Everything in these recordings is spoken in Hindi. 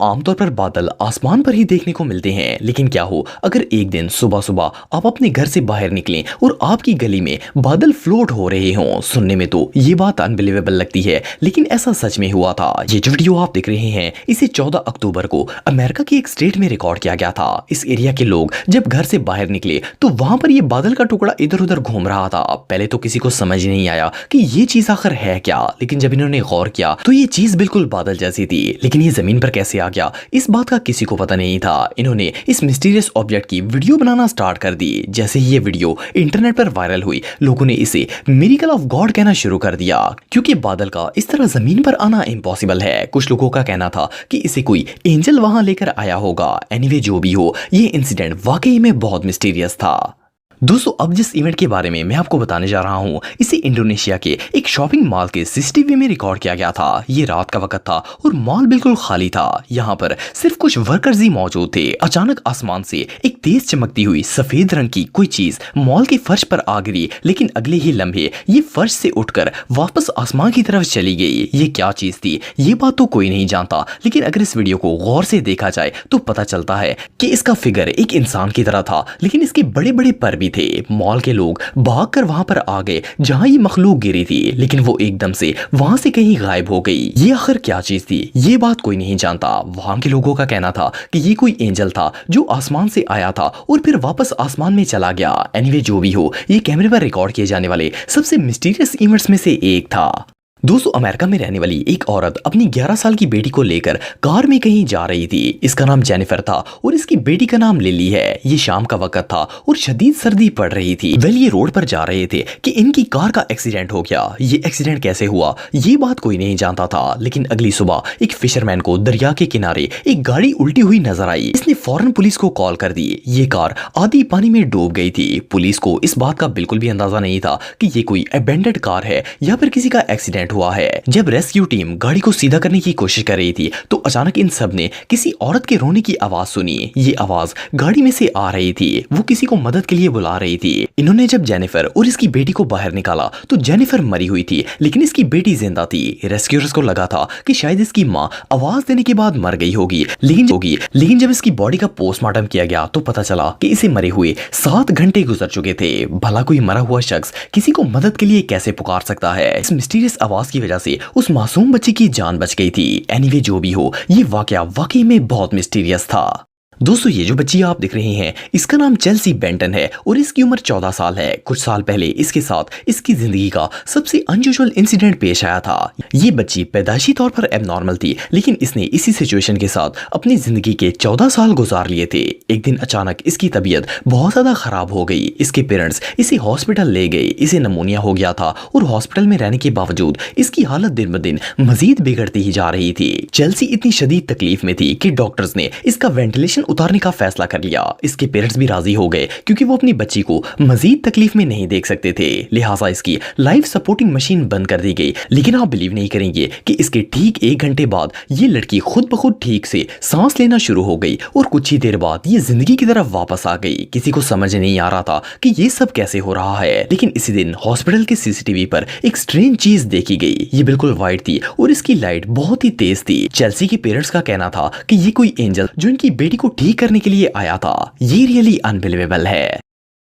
आमतौर पर बादल आसमान पर ही देखने को मिलते हैं, लेकिन क्या हो अगर एक दिन सुबह सुबह आप अपने घर से बाहर निकलें और आपकी गली में बादल फ्लोट हो रहे हों। सुनने में तो ये बात अनबिलीवेबल लगती है, लेकिन ऐसा सच में हुआ था। ये जो वीडियो आप देख रहे हैं इसे 14 अक्टूबर को अमेरिका की एक स्टेट में रिकॉर्ड किया गया था। इस एरिया के लोग जब घर से बाहर निकले तो वहां पर ये बादल का टुकड़ा इधर उधर घूम रहा था। पहले तो किसी को समझ नहीं आया कि ये चीज आखिर है क्या, लेकिन जब इन्होंने गौर किया तो ये चीज बिल्कुल बादल जैसी थी, लेकिन ये जमीन पर कैसे आ गया इस बात का किसी को पता नहीं था। इन्होंने इस मिस्टीरियस ऑब्जेक्ट की वीडियो बनाना स्टार्ट कर दी। जैसे ही ये वीडियो इंटरनेट पर वायरल हुई, लोगों ने इसे मिरेकल ऑफ गॉड कहना शुरू कर दिया, क्योंकि बादल का इस तरह जमीन पर आना इम्पॉसिबल है। कुछ लोगों का कहना था कि इसे कोई एंजल वहां लेकर आया होगा। एनीवे जो भी हो, ये इंसिडेंट वाकई में बहुत मिस्टीरियस था। दोस्तों, अब जिस इवेंट के बारे में मैं आपको बताने जा रहा हूं, इसे इंडोनेशिया के एक शॉपिंग मॉल के सीसीटीवी में रिकॉर्ड किया गया था। ये रात का वक्त था और मॉल बिल्कुल खाली था। यहाँ पर सिर्फ कुछ वर्कर्स ही मौजूद थे। अचानक आसमान से एक तेज चमकती हुई सफेद रंग की कोई चीज मॉल के फर्श पर आ गिरी, लेकिन अगले ही लम्हे ये फर्श से उठकर वापस आसमान की तरफ चली गई। ये क्या चीज थी ये बात तो कोई नहीं जानता, लेकिन अगर इस वीडियो को गौर से देखा जाए तो पता चलता है कि इसका फिगर एक इंसान की तरह था, लेकिन इसके बड़े बड़े पर भी थे। मॉल के लोग भागकर वहां पर आ गए जहां ये मखलूक गिरी थी, लेकिन वो एकदम से वहां से कहीं गायब हो गई। ये आखिर क्या चीज थी ये बात कोई नहीं जानता। वहां के लोगों का कहना था कि ये कोई एंजल था जो आसमान से आया था और फिर वापस आसमान में चला गया। एनीवे जो भी हो, ये कैमरे पर रिकॉर्ड किए जाने वाले सबसे मिस्टीरियस इवेंट्स में से एक था। दोस्तों, अमेरिका में रहने वाली एक औरत अपनी 11 साल की बेटी को लेकर कार में कहीं जा रही थी। इसका नाम जेनिफर था और इसकी बेटी का नाम लिली है। ये शाम का वक्त था और शदीद सर्दी पड़ रही थी। ये रोड पर जा रहे थे कि इनकी कार का एक्सीडेंट हो गया। ये एक्सीडेंट कैसे हुआ ये बात कोई नहीं जानता था, लेकिन अगली सुबह एक फिशरमैन को दरिया के किनारे एक गाड़ी उल्टी हुई नजर आई। इसने फौरन पुलिस को कॉल कर दी। ये कार आधी पानी में डूब गई थी। पुलिस को इस बात का बिल्कुल भी अंदाजा नहीं था कि ये कोई अबेंडेड कार है या फिर किसी का एक्सीडेंट हुआ है। जब रेस्क्यू टीम गाड़ी को सीधा करने की कोशिश कर रही थी तो अचानक इन सब ने किसी औरत के रोने की आवाज सुनी। ये आवाज गाड़ी में से आ रही थी। वो किसी को मदद के लिए बुला रही थी। इन्होंने जब जेनिफर और इसकी बेटी को बाहर निकाला तो जेनिफर मरी हुई थी, लेकिन इसकी बेटी जिंदा थी। रेस्क्यूअर्स को लगा था कि शायद इसकी माँ आवाज देने के बाद मर गई होगी, लेकिन जब इसकी बॉडी का पोस्टमार्टम किया गया तो पता चला कि इसे मरे हुए 7 घंटे गुजर चुके थे। भला कोई मरा हुआ शख्स किसी को मदद के लिए कैसे पुकार सकता है? इस मिस्टीरियस आवाज की वजह से उस मासूम बच्ची की जान बच गई थी। एनीवे जो भी हो, ये वाकया वाकई में बहुत मिस्टीरियस था। दोस्तों, ये जो बच्ची आप देख रहे हैं इसका नाम चेल्सी बेंटन है और इसकी उम्र 14 साल है। कुछ साल पहले इसके साथ इसकी जिंदगी का सबसे अनयूजुअल इंसिडेंट पेश आया था। ये बच्ची पैदाइशी तौर पर एबनॉर्मल थी, लेकिन इसने इसी सिचुएशन के साथ अपनी जिंदगी के 14 साल गुजार लिए थे। एक दिन अचानक इसकी तबीयत बहुत ज्यादा खराब हो गई। इसके पेरेंट्स इसे हॉस्पिटल ले गए। इसे निमोनिया हो गया था और हॉस्पिटल में रहने के बावजूद इसकी हालत दिन ब दिन मजीद बिगड़ती ही जा रही थी। चेल्सी इतनी शदीद तकलीफ में थी कि डॉक्टर्स ने इसका वेंटिलेशन उतारने का फैसला कर लिया। इसके पेरेंट्स भी राजी हो गए क्योंकि वो अपनी बच्ची को मजीद तकलीफ में नहीं देख सकते थे। लिहाजा इसकी लाइफ सपोर्टिंग मशीन बंद कर दी गई। लेकिन आप बिलीव नहीं करेंगे कि इसके ठीक 1 घंटे बाद ये लड़की खुद ब खुद ठीक से सांस लेना शुरू हो गई और कुछ ही देर बाद ये जिंदगी की तरफ वापस आ गई। किसी को समझ नहीं आ रहा था कि ये सब कैसे हो रहा है, लेकिन इसी दिन हॉस्पिटल के सीसीटीवी पर एक स्ट्रेंज चीज देखी गई। ये बिल्कुल व्हाइट थी और इसकी लाइट बहुत ही तेज थी। चेल्सी के पेरेंट्स का कहना था कि ये कोई एंजल जो इनकी बेटी को ठीक करने के लिए आया था। ये रियली अनबिलीवेबल है।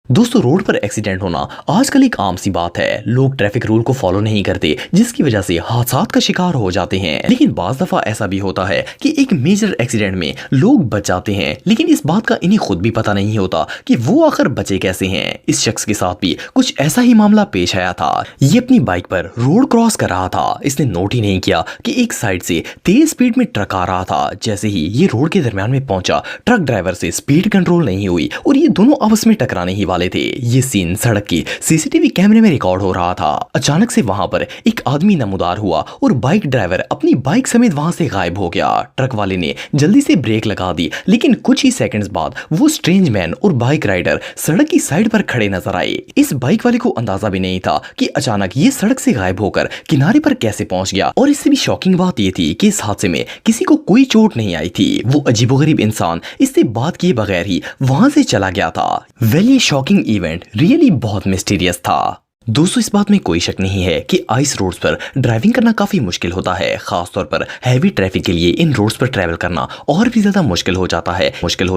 दोस्तों, रोड पर एक्सीडेंट होना आजकल एक आम सी बात है। लोग ट्रैफिक रूल को फॉलो नहीं करते, जिसकी वजह से हादसात का शिकार हो जाते हैं। लेकिन बाज दफा ऐसा भी होता है कि एक मेजर एक्सीडेंट में लोग बच जाते हैं, लेकिन इस बात का इन्हें खुद भी पता नहीं होता कि वो आखिर बचे कैसे हैं। इस शख्स के साथ भी कुछ ऐसा ही मामला पेश आया था। ये अपनी बाइक पर रोड क्रॉस कर रहा था। इसने नोट ही नहीं किया कि एक साइड से तेज स्पीड में ट्रक आ रहा था। जैसे ही ये रोड के दरमियान में पहुंचा, ट्रक ड्राइवर से स्पीड कंट्रोल नहीं हुई और ये दोनों आपस में टकराने ही वाले थे। ये सीन सड़क के सीसीटीवी कैमरे में रिकॉर्ड हो रहा था। अचानक से वहां पर एक आदमी नमूदार हुआ और बाइक ड्राइवर अपनी बाइक समेत वहां से गायब हो गया। ट्रक वाले ने जल्दी से ब्रेक लगा दी, लेकिन कुछ ही सेकंड्स बाद वो स्ट्रेंज मैन और बाइक राइडर सड़क की साइड पर खड़े नजर आए। इस बाइक वाले को अंदाजा भी नहीं था कि अचानक ये सड़क से गायब होकर किनारे पर कैसे पहुंच गया। और इससे भी शॉकिंग बात ये थी कि इस हादसे में किसी को कोई चोट नहीं आई थी। वो अजीबोगरीब इंसान इससे बात किए बगैर ही वहां से चला गया था। ये शॉकिंग इवेंट रियली बहुत मिस्टीरियस था। दोस्तों, इस बात में कोई शक नहीं है कि आइस रोड्स पर ड्राइविंग करना काफी मुश्किल होता है। खासतौर पर हैवी ट्रैफिक के लिए इन रोड्स पर ट्रैवल करना और भी ज्यादा मुश्किल हो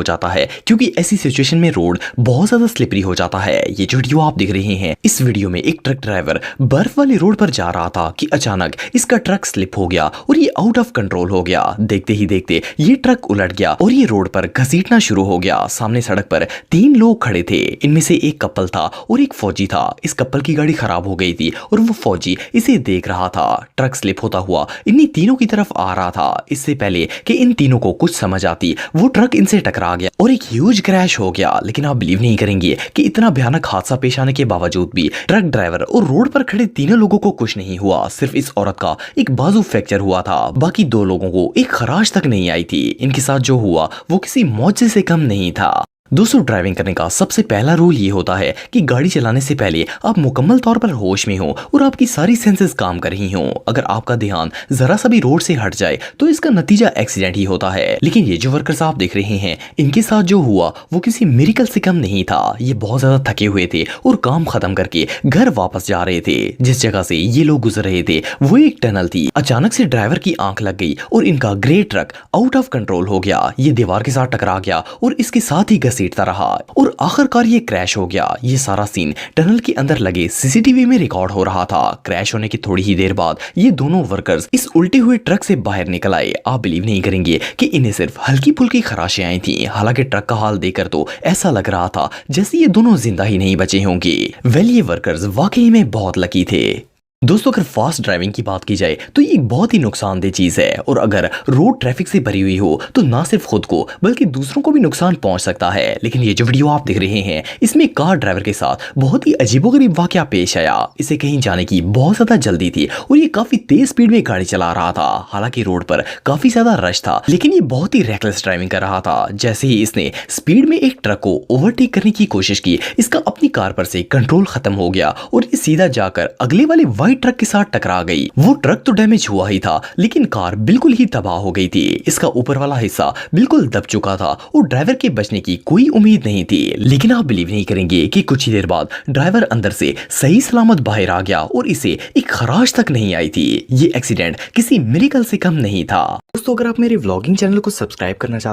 जाता है क्योंकि ऐसी सिचुएशन में रोड बहुत ज्यादा स्लिपरी हो जाता है। ये जो वीडियो आप देख रहे हैं, इस वीडियो में एक ट्रक ड्राइवर बर्फ वाली रोड पर जा रहा था कि अचानक इसका ट्रक स्लिप हो गया और ये आउट ऑफ कंट्रोल हो गया। देखते ही देखते ये ट्रक उलट गया और ये रोड पर घसीटना शुरू हो गया। सामने सड़क पर 3 लोग खड़े थे, इनमें से एक कपल था और एक फौजी था। इस कपल की गाड़ी खराब हो गई थी और वो फौजी इसे देख रहा था। ट्रक स्लिप होता हुआ इन्हीं तीनों की तरफ आ रहा था। इससे पहले कि इन तीनों को कुछ समझ आती, वो ट्रक इनसे टकरा गया और एक ह्यूज क्रैश हो गया। लेकिन आप बिलीव नहीं करेंगे कि इतना भयानक हादसा पेश आने के बावजूद भी ट्रक ड्राइवर और रोड पर खड़े तीनों लोगों को कुछ नहीं हुआ। सिर्फ इस औरत का एक बाजू फ्रैक्चर हुआ था। बाकी 2 लोगों को एक खराश तक नहीं आई थी। इनके साथ जो हुआ वो किसी मौजे से कम नहीं था। दोस्तों, ड्राइविंग करने का सबसे पहला रूल ये होता है कि गाड़ी चलाने से पहले आप मुकम्मल तौर पर होश में हो और आपकी सारी सेंसेस काम कर रही हों। अगर आपका ध्यान जरा सा भी रोड से हट जाए तो इसका नतीजा एक्सीडेंट ही होता है। लेकिन ये जो वर्कर्स आप देख रहे हैं, इनके साथ जो हुआ वो किसी मिरेकल से कम नहीं था। ये बहुत ज्यादा थके हुए थे और काम खत्म करके घर वापस जा रहे थे। जिस जगह से ये लोग गुजर रहे थे वो एक टनल थी। अचानक से ड्राइवर की आंख लग गई और इनका grey truck out of control हो गया। ये दीवार के साथ टकरा गया और इसके साथ ही घसीटता रहा और आखिरकार ये क्रैश हो गया। ये सारा सीन टनल के अंदर लगे सीसीटीवी में रिकॉर्ड हो रहा था। क्रैश होने की थोड़ी ही देर बाद ये दोनों वर्कर्स इस उल्टे हुए ट्रक से बाहर निकल आए। आप बिलीव नहीं करेंगे कि इन्हें सिर्फ हल्की फुल्की खराशें आई थी। हालांकि ट्रक का हाल देखकर तो ऐसा लग रहा था जैसे ये दोनों जिंदा ही नहीं बचे होंगे। वेल, ये वर्कर्स वाकई में बहुत लकी थे। दोस्तों, अगर फास्ट ड्राइविंग की बात की जाए तो ये एक बहुत ही नुकसानदेह चीज है और अगर रोड ट्रैफिक से भरी हुई हो तो ना सिर्फ खुद को बल्कि दूसरों को भी नुकसान पहुंच सकता है। लेकिन ये जो वीडियो आप देख रहे हैं, इसमें कार ड्राइवर के साथ बहुत ही अजीबोगरीब वाकया पेश आया। इसे कहीं जाने की बहुत ज्यादा जल्दी थी और ये काफी तेज स्पीड में गाड़ी चला रहा था। हालांकि रोड पर काफी ज्यादा रश था, लेकिन ये बहुत ही रेकलेस ड्राइविंग कर रहा था। जैसे ही इसने स्पीड में एक ट्रक को ओवरटेक करने की कोशिश की, इसका अपनी कार पर से कंट्रोल खत्म हो गया और ये सीधा जाकर अगले वाले ट्रक के साथ टकरा गई। वो ट्रक तो डैमेज हुआ ही था, लेकिन कार बिल्कुल ही तबाह हो गई थी। इसका ऊपर वाला हिस्सा बिल्कुल दब चुका था और ड्राइवर के बचने की कोई उम्मीद नहीं थी। लेकिन आप बिलीव नहीं करेंगे कि कुछ ही देर बाद ड्राइवर अंदर से सही सलामत बाहर आ गया और इसे एक खराश तक नहीं आई थी। ये एक्सीडेंट किसी मिरेकल से कम नहीं था। दोस्तों, अगर आप मेरे व्लॉगिंग चैनल को सब्सक्राइब करना चाहते